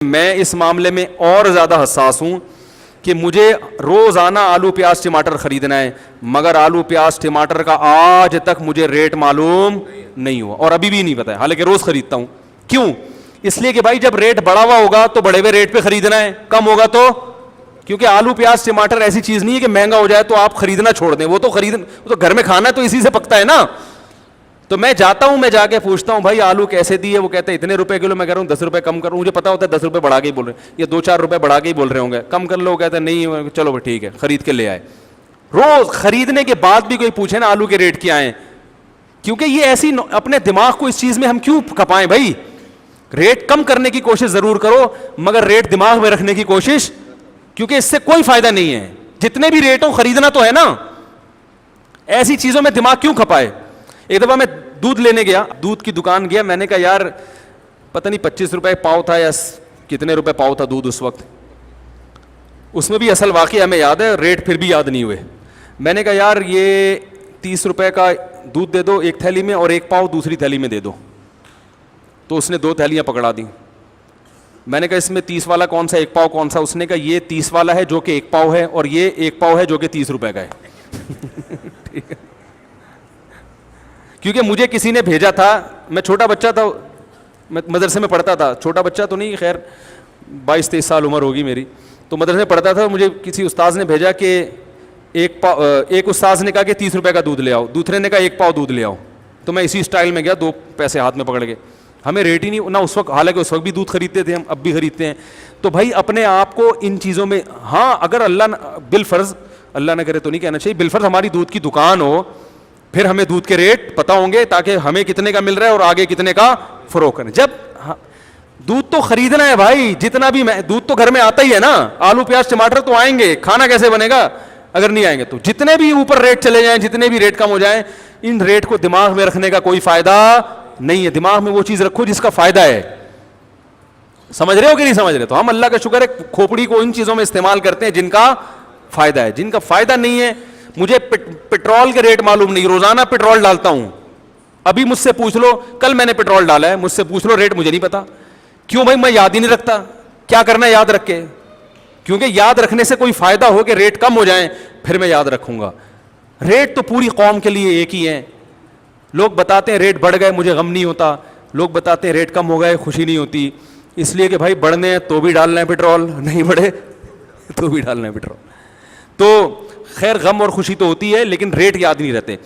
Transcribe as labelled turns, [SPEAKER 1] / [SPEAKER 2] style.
[SPEAKER 1] میں اس معاملے میں اور زیادہ حساس ہوں کہ مجھے روزانہ آلو پیاز ٹماٹر خریدنا ہے، مگر آلو پیاز ٹماٹر کا آج تک مجھے ریٹ معلوم نہیں ہوا اور ابھی بھی نہیں پتا ہے، حالانکہ روز خریدتا ہوں۔ کیوں؟ اس لیے کہ بھائی جب ریٹ بڑا ہوا ہوگا تو بڑے ہوئے ریٹ پہ خریدنا ہے، کم ہوگا تو، کیونکہ آلو پیاز ٹماٹر ایسی چیز نہیں ہے کہ مہنگا ہو جائے تو آپ خریدنا چھوڑ دیں، وہ تو گھر میں کھانا ہے تو اسی سے پکتا ہے نا۔ تو میں جاتا ہوں، میں جا کے پوچھتا ہوں بھائی آلو کیسے دیے، وہ کہتے ہیں اتنے روپے کلو، میں کہہ رہا ہوں 10 روپے کم کروں، مجھے پتا ہوتا ہے 10 روپے بڑھا کے ہی بول رہے ہیں، یہ 2-4 روپے بڑھا کے ہی بول رہے ہوں گے، کم کر لو، کہتے ہیں نہیں چلو ٹھیک ہے، خرید کے لے آئے۔ روز خریدنے کے بعد بھی کوئی پوچھے نا آلو کے ریٹ کیا ہیں، کیونکہ یہ ایسی اپنے دماغ کو اس چیز میں ہم کیوں کھپائیں بھائی، ریٹ کم کرنے کی کوشش ضرور کرو مگر ریٹ دماغ میں رکھنے کی کوشش، کیونکہ اس سے کوئی فائدہ نہیں ہے، جتنے بھی ریٹ ہوں خریدنا تو ہے نا، ایسی چیزوں میں دماغ کیوں کھپائے۔ ایک دفعہ میں دودھ لینے گیا، دودھ کی دکان گیا، میں نے کہا یار پتہ نہیں 25 روپے پاؤ تھا یا کتنے روپے پاؤ تھا دودھ اس وقت، اس میں بھی اصل واقعہ ہمیں یاد ہے، ریٹ پھر بھی یاد نہیں ہوئے۔ میں نے کہا یار یہ 30 روپے کا دودھ دے دو ایک تھیلی میں اور ایک پاؤ دوسری تھیلی میں دے دو، تو اس نے 2 تھیلیاں پکڑا دیں۔ میں نے کہا اس میں 30 والا کون سا، ایک پاؤ کون سا، اس نے کہا یہ 30 والا ہے جو کہ 1 پاؤ ہے اور یہ 1 پاؤ ہے جو کہ 30 روپے کا ہے۔ ٹھیک ہے، کیونکہ مجھے کسی نے بھیجا تھا، میں چھوٹا بچہ تھا، میں مدرسے میں پڑھتا تھا، چھوٹا بچہ تو نہیں، خیر 22-23 سال عمر ہوگی میری، تو مدرسے میں پڑھتا تھا، مجھے کسی استاذ نے بھیجا کہ ایک استاذ نے کہا کہ 30 روپے کا دودھ لے آؤ، دوسرے نے کہا 1 پاؤ دودھ لے آؤ، تو میں اسی اسٹائل میں گیا، 2 پیسے ہاتھ میں پکڑ کے، ہمیں ریٹ ہی نہیں نہ اس وقت، حالانکہ اس وقت بھی دودھ خریدتے تھے ہم، اب بھی خریدتے ہیں۔ تو بھائی اپنے آپ کو ان چیزوں میں، ہاں اگر بالفرض اللہ نہ کرے تو نہیں کہنا چاہیے، بالفرض ہماری دودھ کی دکان ہو، پھر ہمیں دودھ کے ریٹ پتہ ہوں گے تاکہ ہمیں کتنے کا مل رہا ہے اور آگے کتنے کا فروخت کریں۔ جب دودھ تو خریدنا ہے بھائی، جتنا بھی دودھ تو گھر میں آتا ہی ہے نا، آلو پیاز ٹماٹر تو آئیں گے، کھانا کیسے بنے گا اگر نہیں آئیں گے؟ تو جتنے بھی اوپر ریٹ چلے جائیں، جتنے بھی ریٹ کم ہو جائیں، ان ریٹ کو دماغ میں رکھنے کا کوئی فائدہ نہیں ہے، دماغ میں وہ چیز رکھو جس کا فائدہ ہے۔ سمجھ رہے ہو کہ نہیں سمجھ رہے؟ تو ہم اللہ کا شکر ہے کھوپڑی کو ان چیزوں میں استعمال کرتے ہیں جن کا فائدہ ہے، جن کا فائدہ نہیں ہے۔ مجھے پیٹرول کے ریٹ معلوم نہیں، روزانہ پیٹرول ڈالتا ہوں، ابھی مجھ سے پوچھ لو، کل میں نے پیٹرول ڈالا ہے، مجھ سے پوچھ لو ریٹ مجھے نہیں پتا۔ کیوں بھائی؟ میں یاد ہی نہیں رکھتا، کیا کرنا ہے یاد رکھ کے، کیونکہ یاد رکھنے سے کوئی فائدہ ہو کہ ریٹ کم ہو جائیں پھر میں یاد رکھوں گا۔ ریٹ تو پوری قوم کے لیے ایک ہی ہے، لوگ بتاتے ہیں ریٹ بڑھ گئے مجھے غم نہیں ہوتا، لوگ بتاتے ہیں ریٹ کم ہو گئے خوشی نہیں ہوتی، اس لیے کہ بھائی بڑھنے ہیں تو بھی ڈالنا ہے پیٹرول، نہیں بڑھے تو بھی ڈالنا ہے پیٹرول۔ تو خیر غم اور خوشی تو ہوتی ہے لیکن ریٹ یاد نہیں رہتے۔